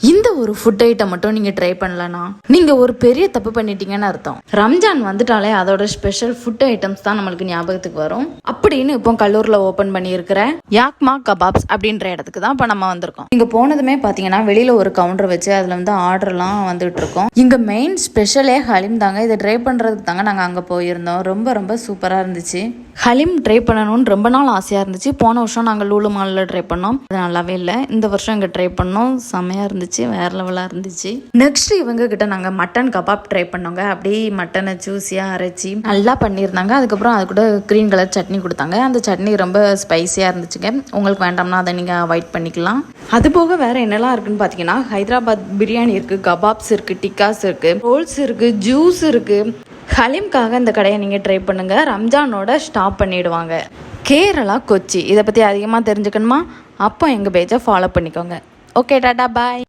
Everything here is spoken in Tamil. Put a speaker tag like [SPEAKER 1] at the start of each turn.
[SPEAKER 1] இந்த ஒரு ஃபுட் ஐட்டம் மட்டும் நீங்கள் ட்ரை பண்ணலன்னா நீங்கள் ஒரு பெரிய தப்பு பண்ணிட்டீங்கன்னு அர்த்தம். ரம்ஜான் வந்துட்டாலே அதோட ஸ்பெஷல் ஃபுட் ஐட்டம்ஸ் தான் நம்மளுக்கு ஞாபகத்துக்கு வரும். அப்படின்னு இப்போ கல்லூரில் ஓப்பன் பண்ணியிருக்கிற யாக்மா கபாப்ஸ் அப்படின்ற இடத்துக்கு தான் இப்போ நம்ம வந்திருக்கோம். இங்கே போனதுமே பார்த்தீங்கன்னா வெளியில் ஒரு கவுண்டர் வச்சு அதில் வந்து ஆர்டர்லாம் வந்துட்டு இருக்கோம். இங்கே மெயின் ஸ்பெஷலே ஹலீம் தாங்க. இதை ட்ரை பண்ணுறதுக்கு தாங்க நாங்கள் அங்கே போயிருந்தோம். ரொம்ப ரொம்ப சூப்பராக இருந்துச்சு. ஹலீம் ட்ரை பண்ணணும்னு ரொம்ப நாள் ஆசையாக இருந்துச்சு. போன வருஷம் நாங்கள் லூலு மாலில் ட்ரை பண்ணோம், அது நல்லாவே இல்லை. இந்த வருஷம் இங்கே ட்ரை பண்ணோம், செம்மையாக இருந்துச்சு, வேறு லெவலாக இருந்துச்சு. நெக்ஸ்ட் இவங்க கிட்ட நாங்கள் மட்டன் கபாப் ட்ரை பண்ணோங்க. அப்படியே மட்டனை ஜூஸியாக அரைச்சி நல்லா பண்ணியிருந்தாங்க. அதுக்கப்புறம் அது கூட க்ரீன் கலர் சட்னி கொடுத்தாங்க. அந்த சட்னி ரொம்ப ஸ்பைஸியாக இருந்துச்சுங்க. உங்களுக்கு வேண்டாம்னா அதை நீங்கள் அவாய்ட் பண்ணிக்கலாம். அது போக வேறு என்னெல்லாம் இருக்குன்னு பார்த்தீங்கன்னா ஹைதராபாத் பிரியாணி இருக்குது, கபாப்ஸ் இருக்குது, டிக்காஸ் இருக்குது, ரோல்ஸ் இருக்குது, ஜூஸ் இருக்குது. ஹலீம்காக இந்த கடையை நீங்கள் ட்ரை பண்ணுங்கள். ரம்ஜானோட ஸ்டாப் பண்ணிவிடுவாங்க. கேரளா கொச்சி, இதை பற்றி அதிகமாக தெரிஞ்சுக்கணுமா? அப்போ எங்கள் பேஜை ஃபாலோ பண்ணிக்கோங்க. ஓகே, டாடா, பாய்.